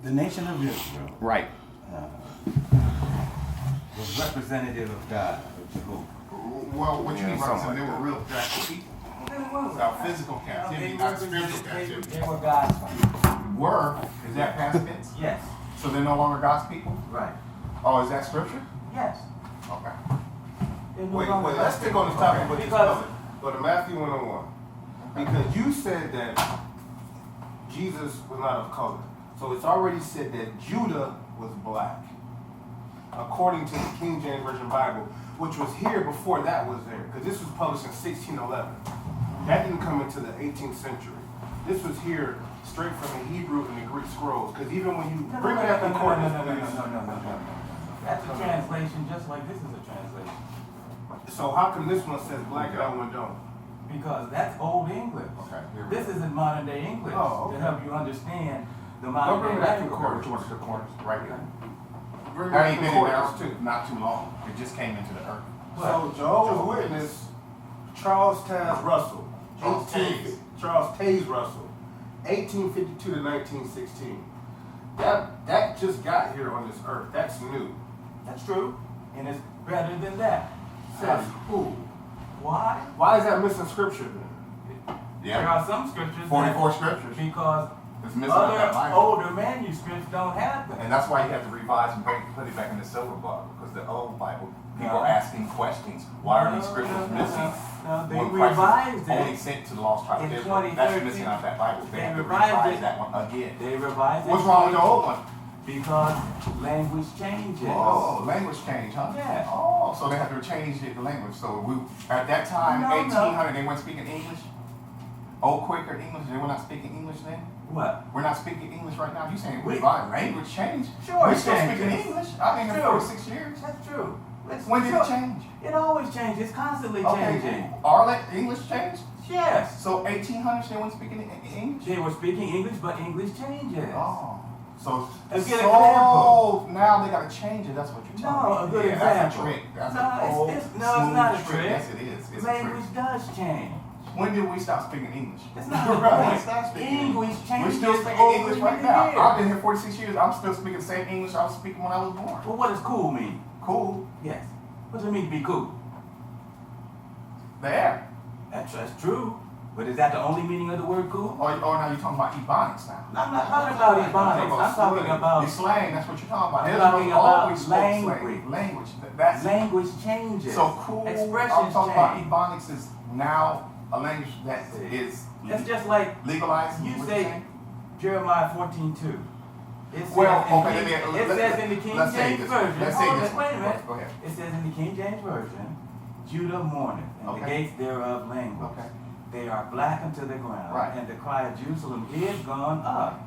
The nation of Israel Right. was representative of God, of Jehovah. Well, what you mean by something saying they like were that. real actual people? Without physical captivity, not spiritual captivity. They were God's people. Were, is that past tense? Yes. So they're no longer God's people? Right. Oh, is that scripture? Yes. Okay. They're no Wait, longer let's God's take on this people. topic with this Because brother. Go to Matthew 1:1. Because you said that Jesus was not of color. So it's already said that Judah was black. According to the King James Version Bible, which was here before that was there. Because this was published in 1611. That didn't come into the 18th century. This was here straight from the Hebrew and the Greek scrolls. Because even when you bring it up in court, no. That's a translation just like this is a translation. so how come this one says black and that one don't? Because that's Old English. Okay, here we This go. isn't modern day English Oh, okay. to help you understand the Don't modern bring day it back to language. court. Which one's the corners? Right here. Bring That it ain't to been in court there too. not too long. It just came into the earth. So Jehovah's Witness, Charles Taze Russell, Charles Taze Russell, 1852 to 1916. That just got here on this earth. That's new. That's true. And it's better than that. Says who? Why? Why is that missing scripture then? There are some scriptures 44 that, scriptures. because It's missing out that other Bible. older manuscripts don't have them. And that's why you have to revise and put it back in the silver book. Because the old Bible, people No. are asking questions. Why are these scriptures missing? No, they When Christ revised was only it. sent to the lost tribe of in Israel. That's 2013. missing out that Bible. They They have to revised revise it. that one again. They revised it. What's wrong with the old one? Because language changes. Oh, language change, huh? Yeah. Oh, so they have to change the language. So we, at that time, No, 1800, they weren't speaking English. Old Quaker English, they were not speaking English then. What? We're not speaking English right now. You saying We- revive language change? Sure, We're it still changes. speaking English. I've been here Sure. 46 years. That's true. When did it change? It always changes. It's constantly changing. Our English changed. Yes. So 1800s, they weren't speaking English. They were speaking English, but English changes. Oh, so Let's get an example. now they got to change it. That's what you're telling me. No, a good Yeah, that's a example. trick. That's No, a old, it's smooth not a trick. Yes, it is. It's a Language trick. does change. When did we stop speaking English? That's not the Right. point. Stop speaking English We're changes still speaking over English right the now. years. I've been here 46 years. I'm still speaking the same English I was speaking when I was born. Well, what does cool mean? Cool. Yes. What does it mean to be cool? There. That's true. But is that the only meaning of the word cool? Or now you're talking about ebonics now. I'm not talking about ebonics. I'm talking The about slang, that's what you're talking about. I'm Israel talking about always spoke language. slang. Language. That's language changes. so cool. Expressions I'm talking about change. ebonics is now a language that is That's just like legalized. you What say saying? Jeremiah 14:2. It says, Well, in okay, King- let me- it says in the King let's say James this. Version. Let's say Hold this. on, wait a minute. Go ahead. It says in the King James Version, Judah mourneth, and the Okay. gates thereof languish. Okay. They are black unto the ground, Right. and the cry of Jerusalem is gone up.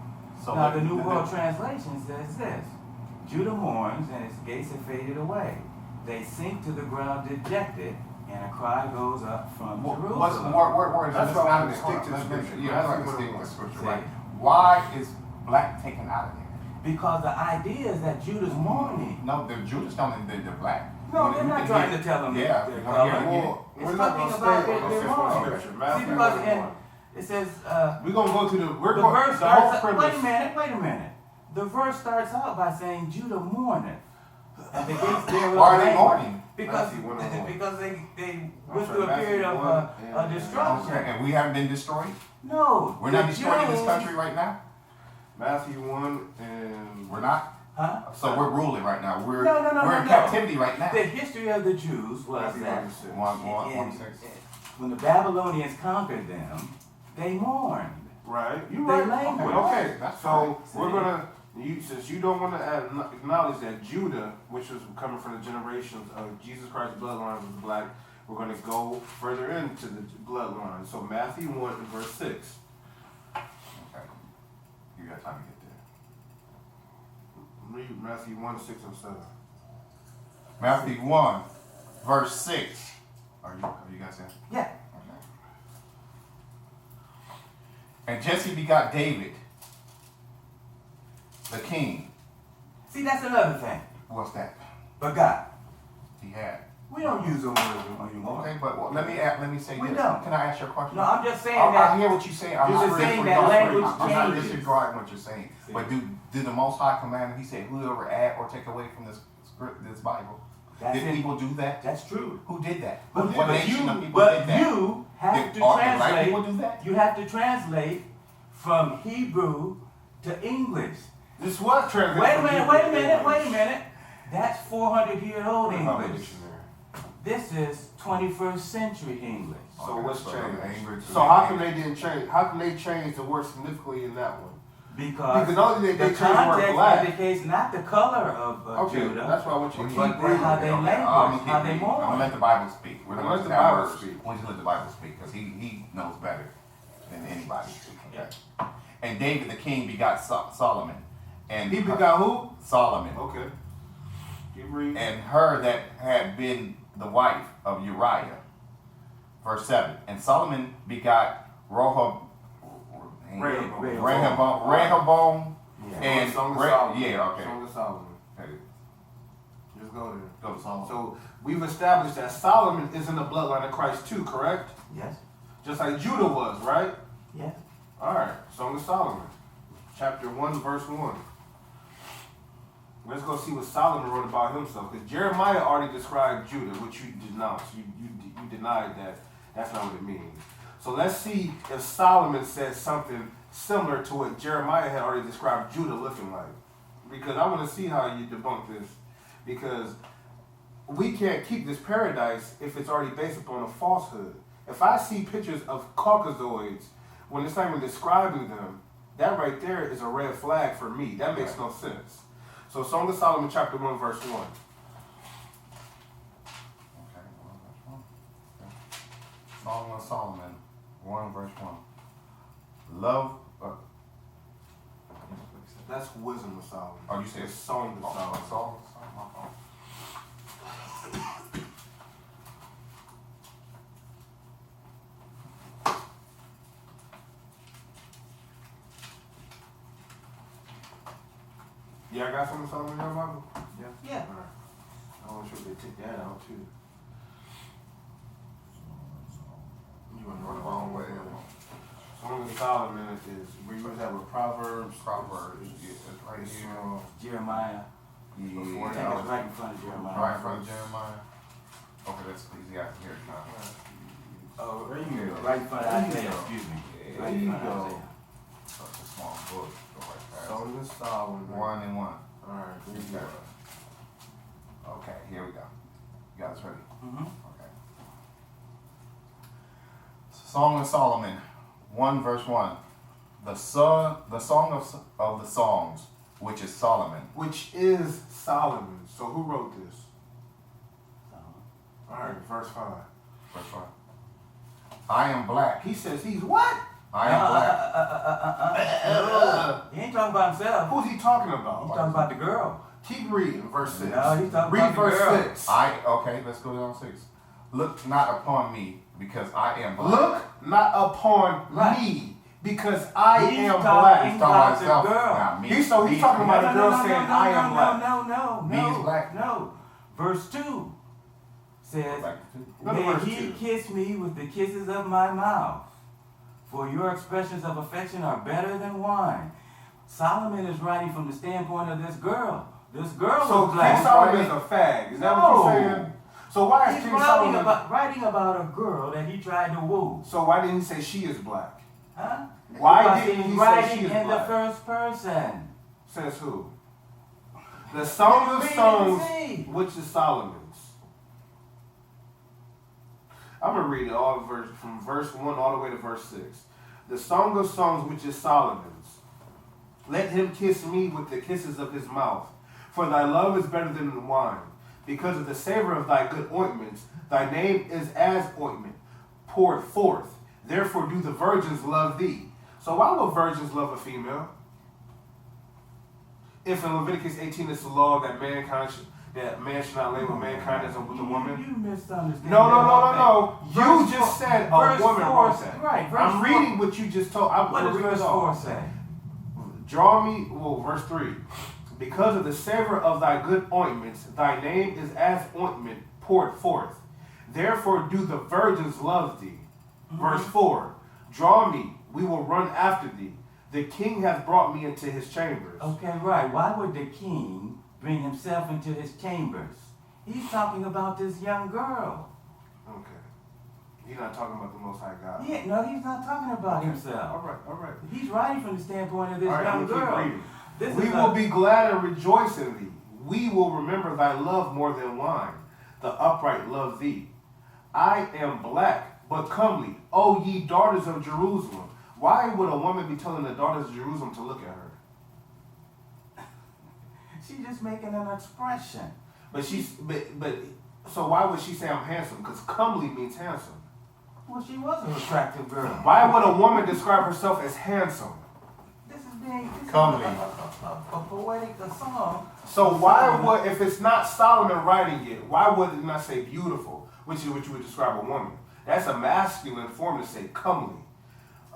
So Now the New World Translation says this: Judah mourns, and its gates have faded away. They sink to the ground dejected, and a cry goes up from Jerusalem. What's where is That's this? why I Not want in to the stick to the scripture. scripture. Yeah, That's that's what stick we to the want. scripture. See? Right. Why is black taken out of there? Because the idea is that Judah's mourning. No, the Jews don't. They're black. No, You they're can not hear- trying to tell them Yeah, they're you're colored. gonna hear it. Well, It's we're not talking going to about stay their on this one wrong. scripture. See, Matthew because 1:1. it says We're going to go to the, we're the going, verse the whole starts. premise. Wait a minute. The verse starts out by saying Judah mourneth, and the gates thereof Why are they languish. mourning? Because Matthew 1:1. because they I'm went sorry, through a Matthew period of 1 and- destruction. Okay, and we haven't been destroyed. No, We're not the destroyed in this Jews- country right now. Matthew 1 and We're not. Huh? So we're ruling right now. We're No, we're in no. captivity right now. The history of the Jews was Matthew that 1:6. One, in- six. when the Babylonians conquered them, they mourned. Right, you They right. language. Okay, That's so right. we're See? gonna since you don't want to acknowledge that Judah, which was coming from the generations of Jesus Christ's bloodline, was black. We're gonna go further into the bloodline. So Matthew 1 and verse 6. Okay. You got time to get there. Read Matthew 1, 6 and 7. Matthew 1, verse 6. Are you guys there? Yeah. Okay. And Jesse begot David, the king. See, that's another thing. What's that? But God. He had. We don't use those words anymore. Okay, but let me say We this. don't. Can I ask you a question? No, I'm just saying I that. hear what you're saying. I'm You're not saying disregarding- that language I'm not changes. disregarding what you're saying. But do the Most High command? He said, "Whoever add or take away from this script, this Bible." That's Did it. people do that? That's true. Who did that? But, What but nation you, of people but did that? you have Did to black people translate. do that? You have to translate from Hebrew to English. This was translated. Wait a from minute. Hebrew Wait a to minute. English. Wait a minute. That's 400-year-old What about the English. dictionary? This is 21st century English. So Okay, what's so changed? English- So how come they didn't change? How come they changed the word significantly in that one? Because Because only they the changed the word context black. indicates not the color of Okay, Judah. that's why I want you to keep But reading. how they Okay, language, I'm gonna keep how they reading. I'm gonna mourn. let the Bible speak. We're Let gonna the have Bible words. speak. I want you to let the Bible speak because he knows better than anybody. Okay. And David the king begot Solomon, and He begot who? Solomon, Okay. Keep reading. and her that had been the wife of Uriah. Verse 7. And Solomon begot Rehoboam, Yeah. and Song of Solomon. yeah, okay. Song of Solomon. Okay. Just go there. Go to Solomon. So we've established that Solomon is in the bloodline of Christ too, correct? Yes. Just like Judah was, right? Yes. All right. Song of Solomon, chapter 1, verse 1. Let's go see what Solomon wrote about himself, because Jeremiah already described Judah, which you denounced. You denied that. That's not what it means. So let's see if Solomon says something similar to what Jeremiah had already described Judah looking like. Because I want to see how you debunk this. Because we can't keep this paradise if it's already based upon a falsehood. If I see pictures of Caucasoids, when it's not even describing them, that right there is a red flag for me. That makes no sense. So Song of Solomon chapter 1 verse 1. Okay, 1 verse 1. Okay. Song of Solomon, 1 verse 1. Love. That's wisdom of Solomon. Oh, you said It's Song of Solomon. Song. Yeah, I got Song of Solomon in your Bible? Yeah. All right. I want to make sure they take that out too. You went the wrong way. Song of Solomon is where you have a Proverbs. Proverbs. Yeah, it's right here. Jeremiah. I think it's Yeah. right in front of Jeremiah. Right in front of Jeremiah. Okay, that's easy after here. Oh, right here. Right in front of Isaiah. Excuse me. Yeah, Right in front of Isaiah. Such a small book. Go right past. Song of Solomon. 1 and 1. Alright, there you go. Okay, here we go. You guys ready? Mm-hmm. Okay. Song of Solomon, 1 verse 1. The song of the songs, which is Solomon. Which is Solomon. So who wrote this? Alright, verse 5. Verse 5. I am black. He says he's what? I am black. No, he ain't talking about himself. Who's he talking about? He's talking about the girl. Keep reading, verse 6. No, he's talking Read about the verse girl. 6. Okay, let's go down 6. Look not upon me, because I am black. Look not upon Right. me, because I He's am talking black. He's talking about the himself. girl. Now, me. He's talking about a girl saying, I am black. No. Me is black. No. Verse 2 says, Black too. Go to may verse he 2. kiss me with the kisses of my mouth, for your expressions of affection are better than wine. Solomon is writing from the standpoint of this girl. This girl So was King black. Solomon is a fag. Is that what No. you're saying? So why is He's King Solomon... writing about a girl that he tried to woo. So why didn't he say she is black? Huh? Why Because didn't he's he say writing she is in black? the first person? Says who? The Song of Read and Songs, see. which is Solomon's. I'm going to read it all from verse 1 all the way to verse 6. The Song of Songs, which is Solomon's. Let him kiss me with the kisses of his mouth. For thy love is better than wine. Because of the savor of thy good ointments, thy name is as ointment, poured forth. Therefore do the virgins love thee. So why would virgins love a female? If in Leviticus 18 it's the law that man should not lay with mankind as with a woman. You misunderstand. No. Verse You just four- said a verse woman four wrote said- that. Right. Verse I'm 4. reading what you just told. I'm What going does to read verse it all. 4 say? Verse 3. Because of the savor of thy good ointments, thy name is as ointment poured forth. Therefore do the virgins love thee. Verse 4, draw me, we will run after thee. The king hath brought me into his chambers. Okay, right. Why would the king bring himself into his chambers? He's talking about this young girl. Okay. He's not talking about the Most High God. Yeah, no, he's not talking about himself. All right. He's writing from the standpoint of this All right, young I'm gonna keep girl. reading. This We is will be glad and rejoice in thee. We will remember thy love more than wine. The upright love thee. I am black, but comely. O ye daughters of Jerusalem. Why would a woman be telling the daughters of Jerusalem to look at her? She's just making an expression. But so why would she say I'm handsome? Because comely means handsome. Well, she was an attractive girl. Why would a woman describe herself as handsome? This is Comely. a poetic song. So why would, if it's not Solomon writing it, why would it not say beautiful, which is what you would describe a woman? That's a masculine form to say comely.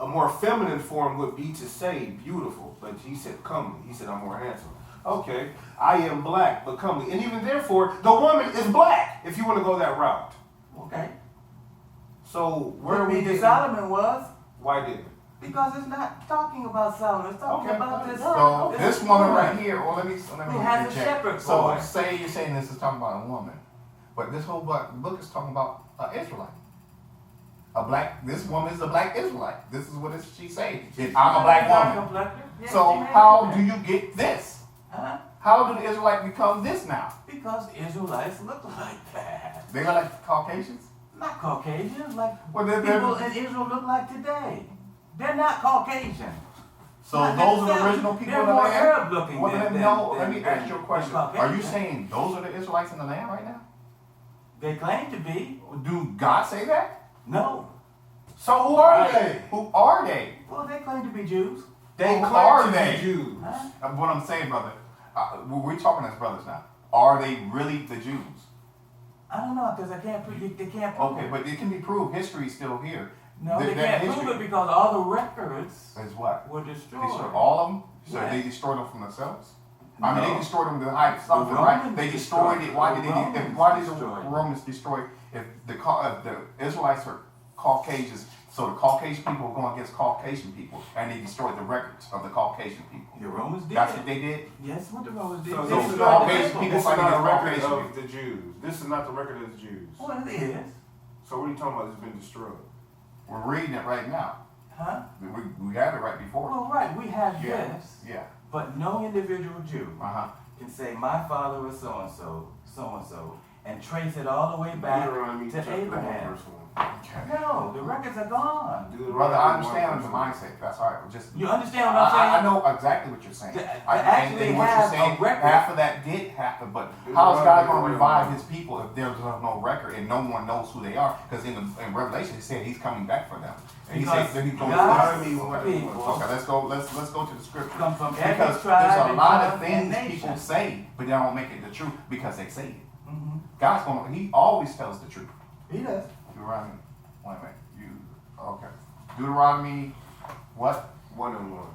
A more feminine form would be to say beautiful, but he said comely. He said I'm more handsome. Okay, I am black, but comely. And even therefore, the woman is black, if you want to go that route. Okay. So where are we Maybe getting? Solomon was, Why didn't? because it's not talking about Solomon. It's talking Okay. about this. So this woman right here, well, let me Who has a interject. shepherd So boy. say you're saying this is talking about a woman, but this whole book is talking about an Israelite. This woman is a black Israelite. This is what she's saying. I'm a black woman. Yes, So she has how that. do you get this? Huh? How do the Israelites become this now? Because Israelites look like that. They are like Caucasians? Not Caucasians, like Well, they're- people in Israel look like today. They're not Caucasian. So Not those are the necessarily. original people They're in the more land? Arab looking Well, than- then, than- no, than- let me ask you a than question. Caucasian. Are you saying those are the Israelites in the land right now? They claim to be. Do God say that? No. So who are they? Who are they? Well, they claim to be Jews. They Who claim are to they? be Jews. Huh? What I'm saying, brother, we're talking as brothers now. Are they really the Jews? I don't know, because they can't prove Okay, it. but it can be proved. History is still here. No, they That can't prove it because all the records Is what? were They destroyed. destroyed all of them? So Yeah. they destroyed them from themselves? I mean, No. they destroyed them to hide something, The right? Romans They destroyed it. Why did the Romans the destroyed it. Romans destroy it? If the Israelites are Caucasians, so the Caucasian people were going against Caucasian people, and they destroyed the records of the Caucasian people. The Romans did. That's what they did? Yes, what the Romans did. So They this is destroyed not the Caucasian temple. people this is fighting not a against record Caucasian of the Jews. This is not the record of the Jews. Well, it is. So what are you talking about? It's been destroyed. We're reading it right now. Huh? We had it right before. Well, right, we have Yeah. this, Yeah. but no individual Jew Uh-huh. can say, my father was so-and-so, so-and-so, and trace it all the way back Deuteronomy to chapter 1, Abraham. verse 1. Okay. No, the records are gone. Brother, I Deuteronomy 1, understand the verse 1. mindset. That's all right. Just You understand what I'm saying? I know exactly what you're saying. To And actually what have you're saying, a record. half of that did happen, but how is God going to revive His people if there's no record and no one knows who they are? Because in Revelation, He said He's coming back for them. And He said Because that He's going to God's okay, people let's go. Let's go to the scripture. come from every Because tribe there's a and lot of tongue and things people nation. say, but they don't make it the truth because they say it. Mhm. God's going to. He always tells the truth. He does. Deuteronomy. Wait a minute. Okay. Deuteronomy. What? 1 and 1.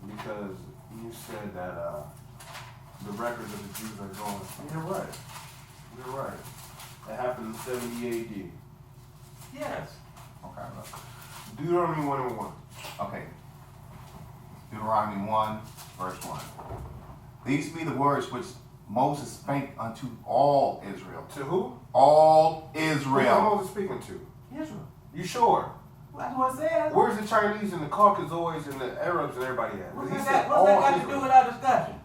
Because you said that the records of the Jews are gone. You're right. You're right. That happened in 70 AD. Yes. Okay. Look. Deuteronomy 1 and 1. Okay. Deuteronomy 1, verse 1. These be the words which Moses spake unto all Israel. To who? All Who is Israel. Moses speaking to? Israel. You sure? That's what it says. Where's the Chinese and the Caucasoids and the Arabs and everybody at? 'Cause What's he that said got all to do Israel. with our discussion?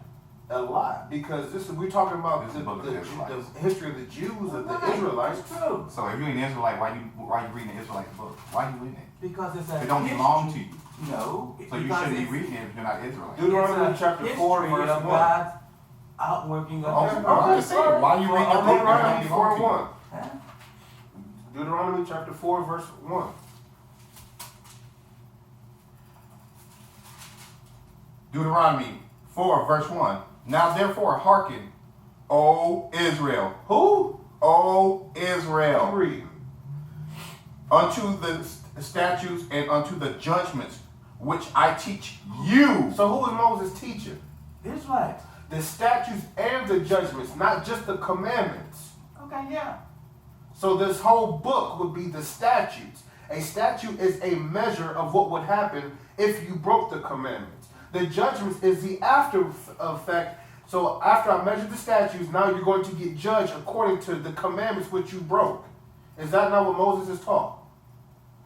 A lot, because we're talking about This is the book of Israelites. the history of the Jews, of the Right, Israelites. it's true. So if you're an Israelite, why you reading the Israelite book? Why are you reading it? Because it's a It don't history. belong to you. No. So you because shouldn't be it's- reading it if you're not Israelite. Deuteronomy it's a chapter 4, history verse of 1. God's outworking of Okay, his I'm just saying, why are you reading a book that Deuteronomy don't 4 belong to 1. Huh? Deuteronomy chapter 4, verse 1. Deuteronomy 4, verse 1. Now therefore hearken, O Israel. Who? O I'm Israel. reading. Unto the statutes and unto the judgments which I teach you. So who is Moses teaching? Israelites. The statutes and the judgments, not just the commandments. Okay, yeah. So this whole book would be the statutes. A statute is a measure of what would happen if you broke the commandments. The judgments is the after effect. So after I measured the statutes, now you're going to get judged according to the commandments which you broke. Is that not what Moses is taught?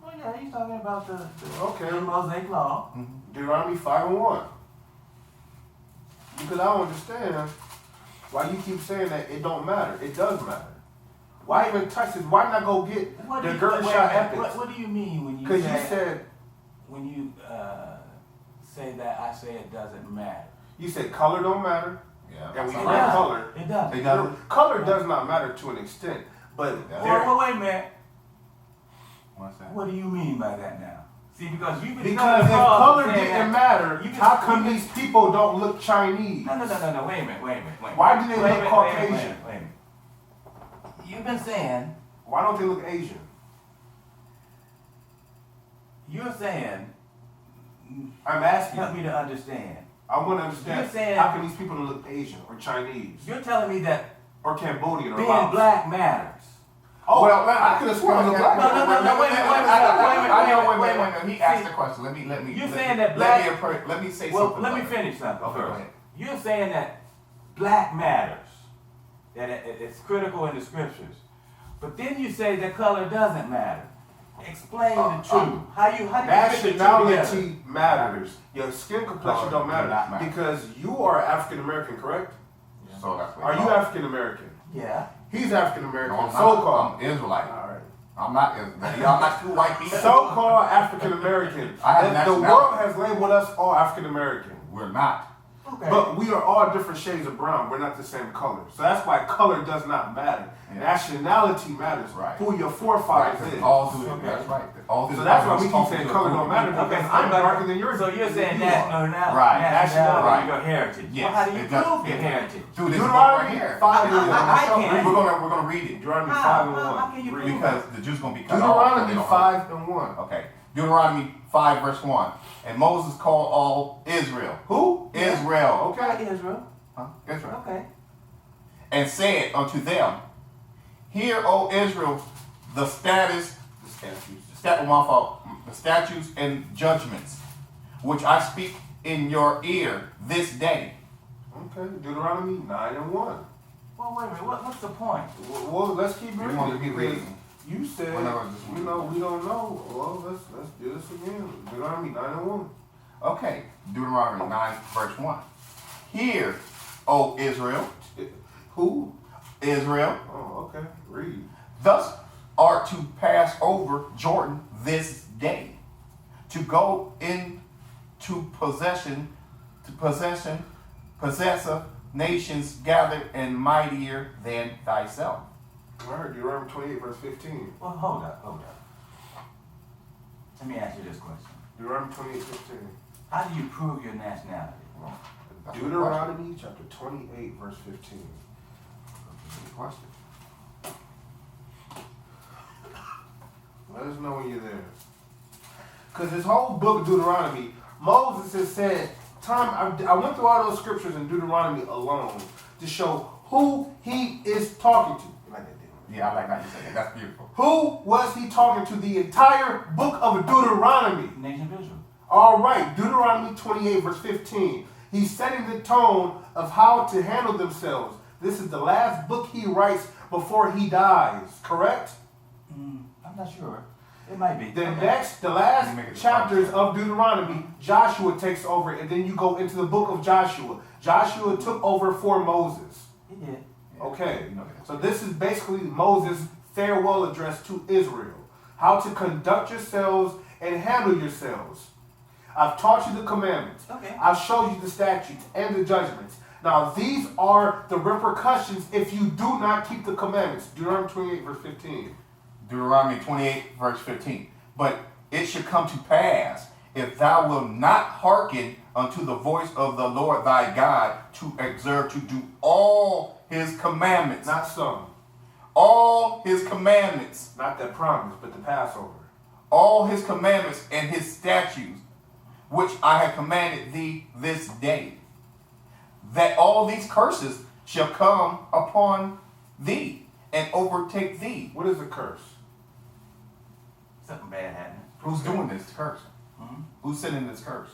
Well, yeah, he's talking about the Okay. Mosaic law. Deuteronomy 5:1. Because I don't understand why you keep saying that it don't matter. It does matter. Why even touch this? Why not go get the Gershon epics? What do you mean when you Because say, you said, when you say that I say it doesn't matter? you said color don't matter. Yeah. And we It read does. color. It does. It doesn't. Color does not matter to an extent. But Well, wait a minute. What's that? What do you mean by that now? See, because you've been because if coming across color saying didn't that- matter, you can- how come these people don't look Chinese? No. Wait a minute. Why do they Wait a look minute, Caucasian? Wait a minute. You've been saying, Why don't they look Asian? you're saying, I'm asking. help me to understand. I want to understand You're saying- how can these people don't look Asian or Chinese You're telling me that or Cambodian or being Laos? black matters. Oh, Well, I could have sworn no, the black. no, wait a minute, wait a minute. He asked the question. Let me. You're let saying me- that black- Let me say Well, something. let me about it. finish something Okay, go first. ahead. You're saying that black matters, that it's critical in the scriptures, but then you say that color doesn't matter. Explain the truth. How do you put the two together? Nationality matters. Your skin complexion No, don't it does not matter matter. because you are African American, correct? So that's what Are you African American? Yeah. He's African No, American, I'm not. so-called. I'm Israelite. All right. I'm not Israelite. Y'all not two white people. So-called African American. I have The nationality. world has labeled us all African American. We're not. Okay. But we are all different shades of brown. We're not the same color. So that's why color does not matter. Yeah. Nationality matters. Right. Who your Right, forefathers 'cause is. all through Okay. that's right. All through So the that's why Bible, we it's keep talking saying to color a don't group matter of people. because Okay, I'm so- darker than yours. So you're saying You that are. Right. nationality, Right. your heritage. Yes, Well, how do you it does. prove your It- heritage? Through this book Deuteronomy right here. 5:1. I can't. We're gonna read it Deuteronomy How? 5:1. How can you Read prove it. because the Jews gonna be cut off. so they Deuteronomy don't- 5:1. Okay. Deuteronomy 5 verse 1. And Moses called all Israel. Who? Israel. Okay. Israel. Huh? Israel. Okay. And said unto them, Hear, O Israel, the statutes, the statutes and judgments, which I speak in your ear this day. Okay. Deuteronomy 9:1. Well, wait a minute. What's the point? Well, let's keep You reading. want to keep because reading? You said, Whenever this one- we don't know. Well, let's do this again. Deuteronomy 9:1. Okay. Deuteronomy 9 verse 1. Hear, O Israel, Who? Israel, Oh, okay. Read. thus art to pass over Jordan this day, to go into possess nations gathered and mightier than thyself. All right. Deuteronomy 28 verse 15. Well, hold up. Let me ask you this question. Deuteronomy 28:15. How do you prove your nationality? Well, that's the Deuteronomy chapter 28 verse 15. question. Let us know when you're there. Because this whole book of Deuteronomy, Moses has said, I went through all those scriptures in Deuteronomy alone to show who he is talking to. You like that, didn't you? Yeah, I like how you say that. That's beautiful. Who was he talking to the entire book of Deuteronomy? Nation of Israel. All right, Deuteronomy 28 verse 15. He's setting the tone of how to handle themselves. This is the last book he writes before he dies, correct? I'm not sure. It might be. The Okay. last You make it chapters fun. of Deuteronomy, Joshua takes over, and then you go into the book of Joshua. Joshua took over for Moses. He did. Okay, You know that. so this is basically Moses' farewell address to Israel. How to conduct yourselves and handle yourselves. I've taught you the commandments. Okay. I've showed you the statutes and the judgments. Now these are the repercussions if you do not keep the commandments. Deuteronomy 28 verse 15. Deuteronomy 28 verse 15. But it should come to pass, if thou wilt not hearken unto the voice of the Lord thy God, to observe to do all his commandments. Not some. All his commandments. Not that promise, but the Passover. All his commandments and his statutes, which I have commanded thee this day, that all these curses shall come upon thee and overtake thee. What is a curse? Something bad happening. Who's doing this curse? Hmm? Who's sending this curse?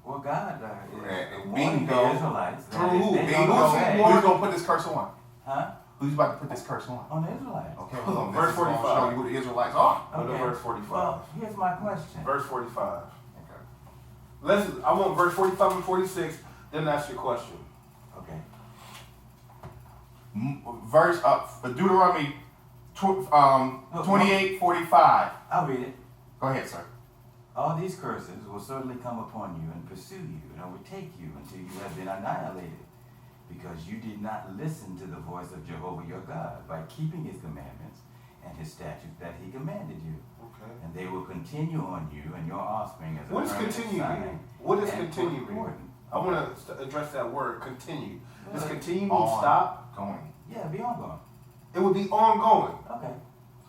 Well, God is warning Bingo. the Israelites. that Through who? if they Bingo. don't obey- Who's going to put this curse on? Huh? Who's about to put this curse on? On the Israelites. Okay, Hold on, this verse is gonna 45. show you who the Israelites are. Go to verse 45. Well, here's my question. Verse 45. Okay. I want verse 45 and 46, then ask your question. Okay. Verse Deuteronomy 28:45. I'll read it. Go ahead, sir. All these curses will certainly come upon you and pursue you and overtake you until you have been annihilated, because you did not listen to the voice of Jehovah your God by keeping his commandments and his statutes that he commanded you. Okay. And they will continue on you and your offspring as a What does permanent continue sign mean? What does and continue mean? important. I want to address that word, continue. Does continue mean On, stop? Going. Yeah, be ongoing. It would be ongoing. Okay.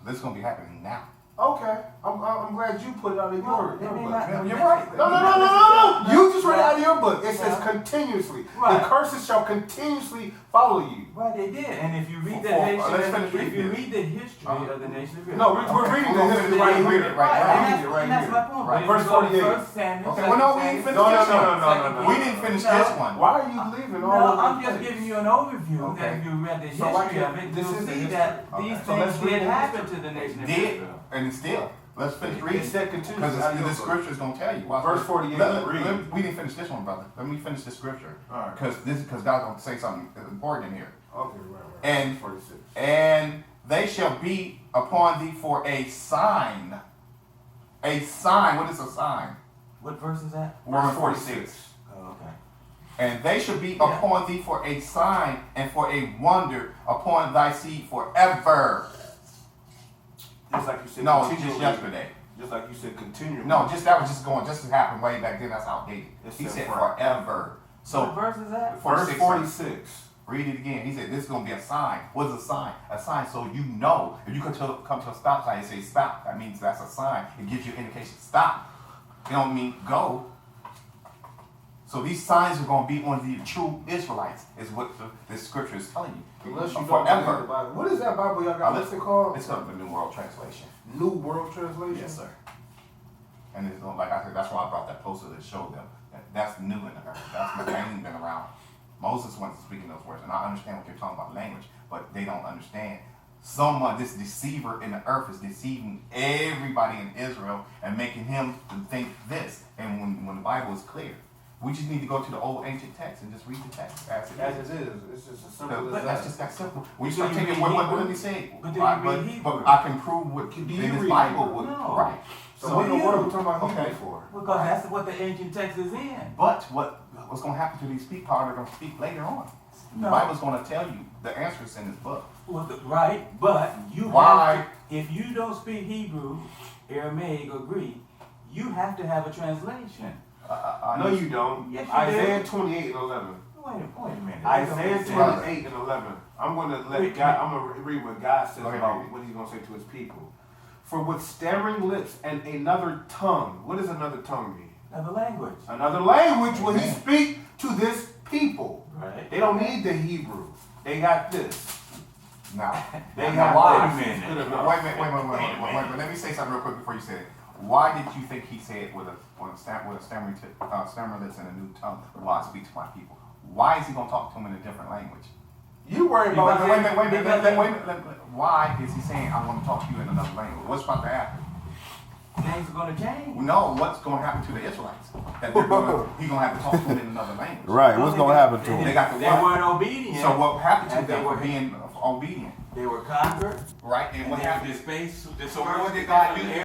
This is going to be happening now. Okay. I'm glad you put it out of your It may book. not- You're right. No. You just read it out of your book. It says Yeah. continuously. Right. The curses shall continuously follow you. Right, they did. And if you read the let's nation, finish if you reading read the history of the nation of Israel. No, we're reading the history Right right here. here. Right, and that's my point. Right. But if Verse you go to 48. 1 Samuel, Okay, 2 well, no, we Samuel, ain't finished No, this no, one. no, no, no, no. We didn't finish No. this one. Why are you leaving all No, over I'm the just place? giving you an overview. Okay. That if you read the So why history can't- of it, this you'll is the see history. that Okay. these So let's things read did the happen history. to the nation of Did, Israel. and still. Let's finish It reading. said continue. Because Out of your the book. scripture is going to tell you. Why- Verse 48, read. We didn't finish this one, brother. Let me finish the scripture. All right. Because God's going to say something important in here. Okay, right. And- 46. And they shall be upon thee for a sign. A sign. What is a sign? What verse is that? Verse 46. Oh, okay. And they shall be Yeah. upon thee for a sign and for a wonder upon thy seed forever. Just like you said, No, just continually. yesterday. Just like you said, continue. No, that was just to happen way back then. That's outdated. It He said said forever. forever. What So verse is that? Verse 46. 46. Read it again. He said this is going to be a sign. What is a sign? A sign so you know. If you come to a stop sign and say stop, that means that's a sign. It gives you indication. Stop. It don't mean go. So these signs are going to be on the true Israelites, is what the scripture is telling you. Unless you don't believe the Forever. Bible. What is that Bible y'all got? What's it called? It's called the New World Translation. New World Translation? Yes, sir. And it's like I said, that's why I brought that poster to show them that that's new in the earth. They ain't been around. Moses wasn't speaking those words, and I understand what you're talking about language, but they don't understand. Someone, this deceiver in the earth, is deceiving everybody in Israel and making him think this. And when the Bible is clear, we just need to go to the old ancient text and just read the text as it As is. it is. It's just as simple as That's that. just that simple. When you So start you taking read what Hebrew? let me say, But do you read but Hebrew? I can prove what Do in you this read Bible Hebrew? would No. right. So what in the you- world are we talking about Okay. Hebrew for? Because that's what the ancient text is in. But what's going to happen to these people? How they're going to speak later on? The No. Bible's going to tell you the answers in this book. Well, right, but you Why? have to, if you don't speak Hebrew, Aramaic, or Greek, you have to have a translation. No, you don't. Yes, you Isaiah do. 28 and 11. Wait a minute. Isaiah Wait a minute. 28 and 11. I'm going to let Read- God, I'm going to read what God says Go ahead, about read it. what he's going to say to his people. For with stammering lips and another tongue. What does another tongue mean? Another language. Another language will he Amen. speak to this people. Right. They don't need the Hebrew. They got this. Now, They now got why? Wait a minute. Good Wait enough. a minute. Let me say something real quick before you say it. Why did you think he said with a stammering lips and a new tongue? Why I speak to my people? Why is he going to talk to them in a different language? You worry about Wait a minute. Why is he saying I'm going to talk to you in another language? What's about to happen? Things are going to change. We know what's going to happen to the Israelites. That he's going to have to talk to them in another language. Right. What's going to happen to They, them? They got the they what? weren't obedient. So what happened to And they them were- for being obedient? They were conquered. Right? And And what they were happened? dispersed. So what did God do?